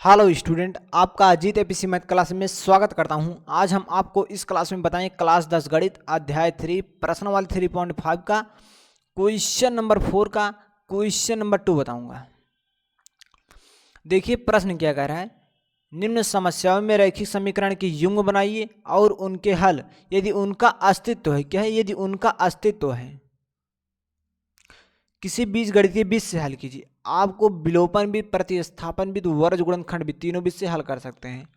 Hello student, आपका Ajit APC math class में स्वागत करता हूं। आज हम आपको इस क्लास में बताएं क्लास 10 गणित अध्याय 3 प्रश्न वाले 3.5 का क्वेश्चन नंबर 4 का क्वेश्चन नंबर 2 बताऊंगा। देखिए प्रश्न क्या कह रहा है। निम्न समस्याओं में रैखिक समीकरण की युग्म बनाइए और उनके हल यदि उनका अस्तित्व है। क्या है? यदि उनका अस्तित्व है। किसी बीजगणितीय विधि से हल कीजिए। आपको विलोपन भी, प्रतिस्थापन भी, वर्ग गुणनखंड भी, तीनों विधि से हल कर सकते हैं।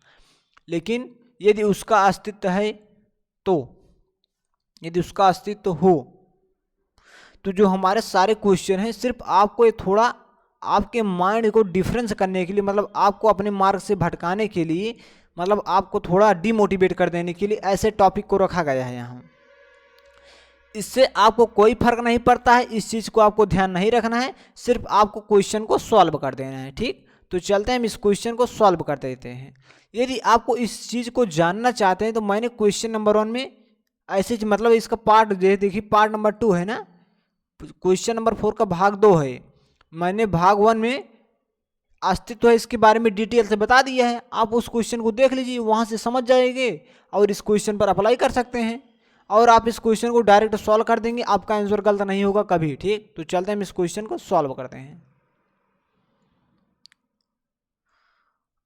लेकिन यदि उसका अस्तित्व है तो, यदि उसका अस्तित्व हो तो जो हमारे सारे क्वेश्चन हैं सिर्फ आपको ये थोड़ा आपके माइंड को डिफरेंस करने के लिए, मतलब आपको अपने मार्ग से भटकाने के लिए, मतलब आपको थोड़ा डिमोटिवेट कर देने के लिए ऐसे टॉपिक को रखा गया है यहाँ। इससे आपको कोई फर्क नहीं पड़ता है, इस चीज़ को आपको ध्यान नहीं रखना है, सिर्फ आपको क्वेश्चन को सॉल्व कर देना है। ठीक, तो चलते हैं हम इस क्वेश्चन को सॉल्व कर देते हैं। यदि आपको इस चीज़ को जानना चाहते हैं तो मैंने क्वेश्चन नंबर 1 में ऐसे, मतलब इसका पार्ट देखिए, पार्ट नंबर 2 है ना, क्वेश्चन नंबर 4 का भाग 2 है। मैंने भाग 1 में अस्तित्व है इसके बारे में डिटेल से बता दिया है। आप उस क्वेश्चन को देख लीजिए, वहाँ से समझ जाएंगे और इस क्वेश्चन पर अप्लाई कर सकते हैं और आप इस क्वेश्चन को डायरेक्ट सॉल्व कर देंगे, आपका आंसर गलत नहीं होगा कभी। ठीक, तो चलते हैं हम इस क्वेश्चन को सॉल्व करते हैं।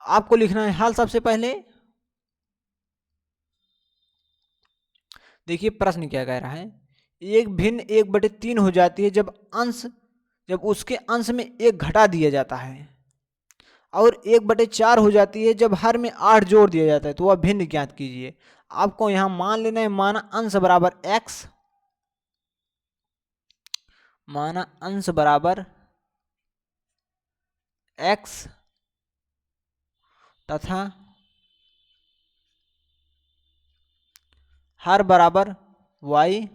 आपको लिखना है हल। सबसे पहले देखिए प्रश्न क्या कह रहा है। एक भिन्न 1/3 हो जाती है जब उसके अंश में 1 घटा दिया जाता है, और 1/4 हो जाती है जब हर में 8 जोड़ दिया जाता है। तो वह भिन्न ज्ञात कीजिए। आपको यहां मान लेना है, माना अंश बराबर x, माना अंश बराबर x तथा हर बराबर y।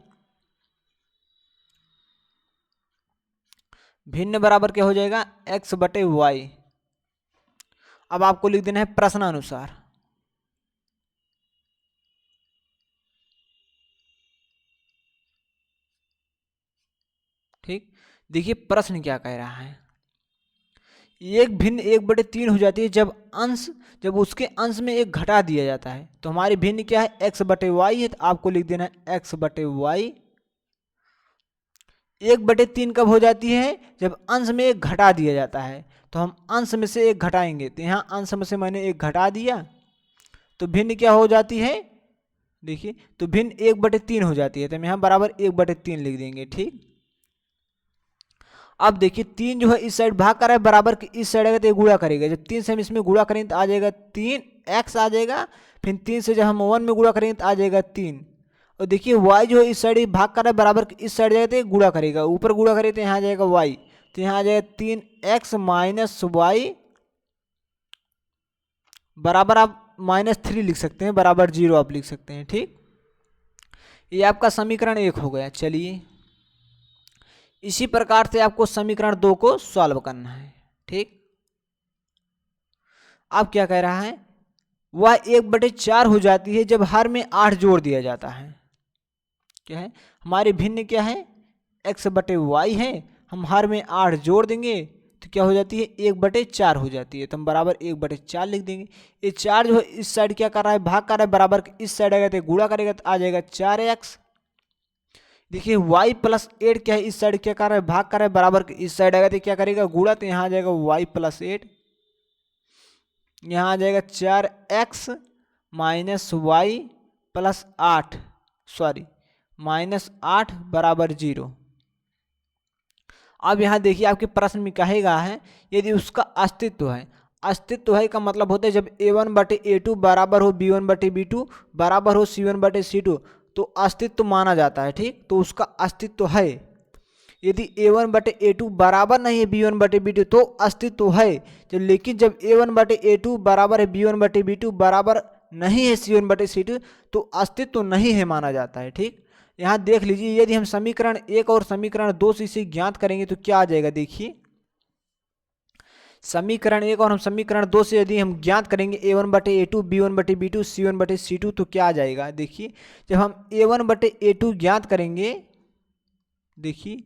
भिन्न बराबर क्या हो जाएगा? x/y। अब आपको लिख देना है प्रश्नानुसार। ठीक, देखिए प्रश्न क्या कह रहा है। एक भिन्न 1/3 हो जाती है जब उसके अंश में 1 घटा दिया जाता है। तो हमारी भिन्न क्या है? x/y है, तो आपको लिख देना है x/y। 1/3 कब हो जाती है? जब अंश में 1 घटा दिया जाता है। तो हम अंश में से 1 घटाएंगे, तो यहाँ अंश में से मैंने 1 घटा दिया, तो भिन्न क्या हो जाती है? देखिए, तो भिन्न 1/3 हो जाती है, तो हम यहाँ बराबर 1/3 लिख देंगे। ठीक, अब देखिए 3 जो है इस साइड भाग कर रहा है, बराबर की इस साइड आएगा तो ये गुणा करेगा। जब 3 से हम इसमें गुणा करेंगे तो आ जाएगा 3x आ जाएगा। फिर 3 से जब हम 1 में गुणा करेंगे तो आ जाएगा 3। और देखिए y जो है इस साइड भाग कर रहा है, बराबर की इस साइड जाएगा तो ये गुणा करेगा। ऊपर गुणा करेंगे तो यहाँ आ जाएगा y, तो यहाँ आ जाएगा 3x माइनस y बराबर, आप -3 लिख सकते हैं, बराबर 0 आप लिख सकते हैं। ठीक, ये आपका समीकरण 1 हो गया। चलिए इसी प्रकार से आपको समीकरण 2 को सॉल्व करना है। ठीक, अब क्या कह रहा है, वह 1/4 हो जाती है जब हर में 8 जोड़ दिया जाता है। क्या है हमारी भिन्न? क्या है? x/y है। हम हर में 8 जोड़ देंगे तो क्या हो जाती है? 1/4 हो जाती है, तो हम बराबर 1/4 लिख देंगे। ये 4 जो है इस साइड क्या कर रहा है? भाग कर रहा है, बराबर इस साइड आएगा तो गुणा करेगा तो आ जाएगा 4x। देखिए y+8 क्या है? इस साइड क्या कर रहा है? भाग कर रहा है, बराबर इस साइड आएगा तो क्या करेगा? गुणा, तो यहाँ आ जाएगा y+8, यहाँ आ जाएगा 4x minus y plus 8, sorry -8 बराबर 0। अब यहाँ देखिए आपके प्रश्न में कहेगा है यदि उसका अस्तित्व है। अस्तित्व है का मतलब होता है जब a1/a2 बराबर हो b1/b2 बराबर हो c1/c2 तो अस्तित्व माना जाता है। ठीक, तो उसका अस्तित्व है। यदि a1/a2 बराबर नहीं है b1/b2 तो अस्तित्व है। लेकिन जब a1/a2 बराबर है b1/b2 बराबर नहीं है c1/c2 तो अस्तित्व नहीं है माना जाता है। ठीक, यहाँ देख लीजिए, यदि हम समीकरण 1 और समीकरण 2 से इसे ज्ञात करेंगे तो क्या आ जाएगा? देखिए समीकरण 1 और हम समीकरण 2 से यदि हम ज्ञात करेंगे a1/a2 b1/b2 c1/c2 तो क्या आ जाएगा? देखिए जब हम a1/a2 ज्ञात करेंगे, देखिए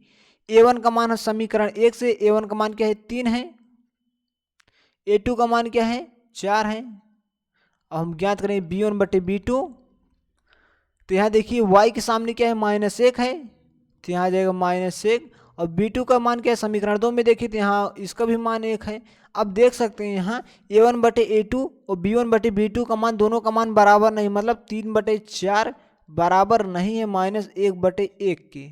a1 का मान समीकरण 1 से a1 का मान क्या है? 3 है। A2 का मान क्या है 4 है। अब हम ज्ञात करें B1 बटे B2, तो यहाँ देखिए y के सामने क्या है -1 है, तो यहाँ आ जाएगा -1। और B2 का मान क्या है समीकरण 2 में देखिए तो यहाँ इसका भी मान 1 है। अब देख सकते हैं यहाँ A1 बटे A2 और B1 बटे B2 का मान, दोनों का मान बराबर नहीं, मतलब 3/4 बराबर नहीं है -1/1 के।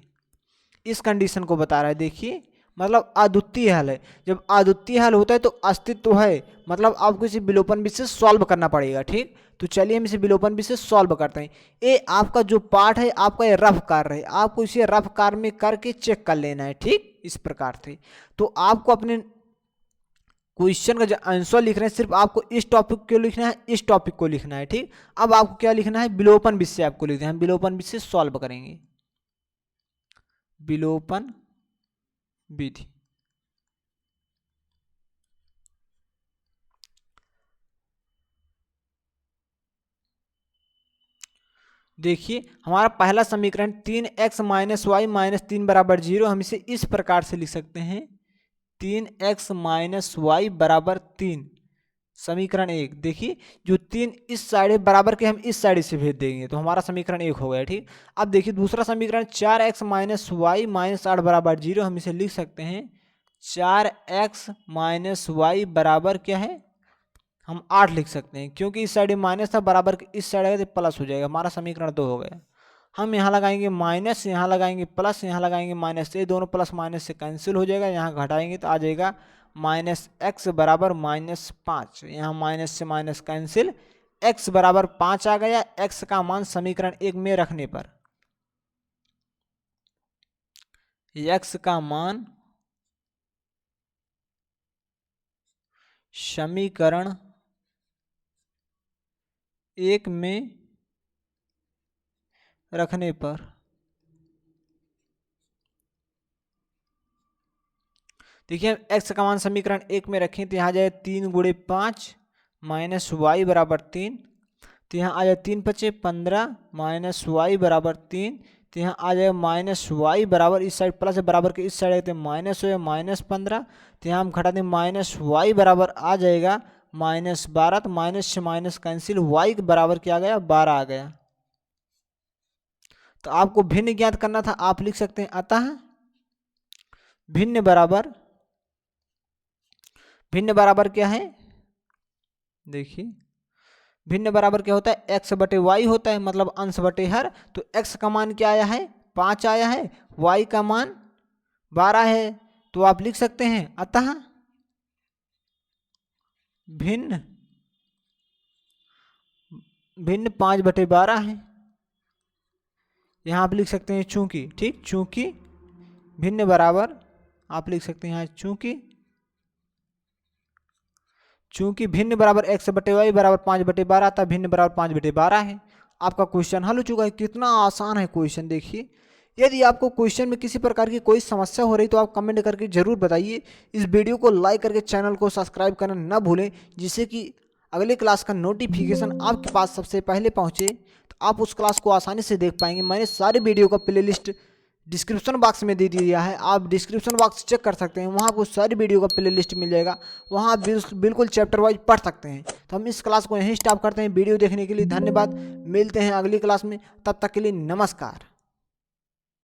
इस कंडीशन को बता रहा है। देखिए मतलब अद्वितीय हल है। जब अद्वितीय हल होता है तो अस्तित्व है, मतलब आपको इसे विलोपन विधि से सॉल्व करना पड़ेगा। ठीक, तो चलिए हम इसे विलोपन विधि से सॉल्व करते हैं। ये आपका जो पार्ट है आपका ये रफ कार्य है, आपको इसे रफ कार्य में करके चेक कर लेना है। ठीक, इस प्रकार से तो आपको अपने क्वेश्चन का जो आंसर लिख रहे हैं सिर्फ आपको इस टॉपिक को लिखना है, इस टॉपिक को लिखना है। ठीक, अब आपको क्या लिखना है, विलोपन विधि से आपको लिखना है। हम विलोपन विधि से सॉल्व करेंगे। विलोपन विधि, देखिए हमारा पहला समीकरण 3x माइनस वाई माइनस 3 बराबर 0, हम इसे इस प्रकार से लिख सकते हैं 3x माइनस वाई बराबर 3, समीकरण 1। देखिए जो 3 इस साइड है बराबर के हम इस साइड से भेज देंगे तो हमारा समीकरण 1 हो गया। ठीक, अब देखिए दूसरा समीकरण 4x माइनस वाई माइनस 8 बराबर 0, हम इसे लिख सकते हैं 4x माइनस वाई बराबर क्या है, हम 8 लिख सकते हैं, क्योंकि इस साइड माइनस था, बराबर के इस साइड आएगा तो प्लस हो जाएगा। हमारा समीकरण 2 हो गया। हम यहाँ लगाएंगे माइनस, यहाँ लगाएंगे प्लस, यहाँ लगाएंगे माइनस, ये दोनों प्लस माइनस से कैंसिल हो जाएगा। यहाँ घटाएंगे तो आ जाएगा -x बराबर -5। यहाँ माइनस से माइनस कैंसिल, x बराबर 5 आ गया। x का मान समीकरण 1 में रखने पर, x का मान समीकरण 1 में रखने पर, देखिए x का मान समीकरण 1 में रखें तो यहाँ आ जाए 3 × 5 माइनस वाई बराबर 3, तो यहाँ आ जाए 3 × 5 = 15 माइनस वाई बराबर 3, तो यहाँ आ जाए माइनस वाई बराबर, इस साइड प्लस है बराबर के इस साइड आए तो माइनस हो -15, तो यहाँ हम घटा दें माइनस वाई बराबर आ जाएगा -12, तो माइनस से माइनस कैंसिल, वाई के बराबर क्या आ गया 12 आ गया। तो आपको भिन्न ज्ञात करना था, आप लिख सकते हैं अतः भिन्न बराबर क्या है, देखिए भिन्न बराबर क्या होता है, x बटे वाई होता है, मतलब अंश बटे हर। तो x का मान क्या आया है 5 आया है, y का मान 12 है, तो आप लिख सकते हैं अतः भिन्न 5/12 है। यहाँ आप लिख सकते हैं चूंकि, ठीक, चूंकि भिन्न बराबर, आप लिख सकते हैं यहाँ चूंकि भिन्न बराबर x बटे वाई बराबर 5/12 आता, भिन्न बराबर 5/12 है। आपका क्वेश्चन हल हो चुका है। कितना आसान है क्वेश्चन, देखिए। यदि आपको क्वेश्चन में किसी प्रकार की कोई समस्या हो रही तो आप कमेंट करके जरूर बताइए। इस वीडियो को लाइक करके चैनल को सब्सक्राइब करना न भूलें, जिससे कि अगले क्लास का नोटिफिकेशन आपके पास सबसे पहले पहुँचे, तो आप उस क्लास को आसानी से देख पाएंगे। मैंने सारे वीडियो का प्लेलिस्ट डिस्क्रिप्शन बॉक्स में दे दिया है, आप डिस्क्रिप्शन बॉक्स चेक कर सकते हैं, वहाँ आपको सारी वीडियो का प्लेलिस्ट मिल जाएगा, वहाँ आप बिल्कुल चैप्टर वाइज पढ़ सकते हैं। तो हम इस क्लास को यहीं स्टॉप करते हैं। वीडियो देखने के लिए धन्यवाद, मिलते हैं अगली क्लास में, तब तक के लिए नमस्कार।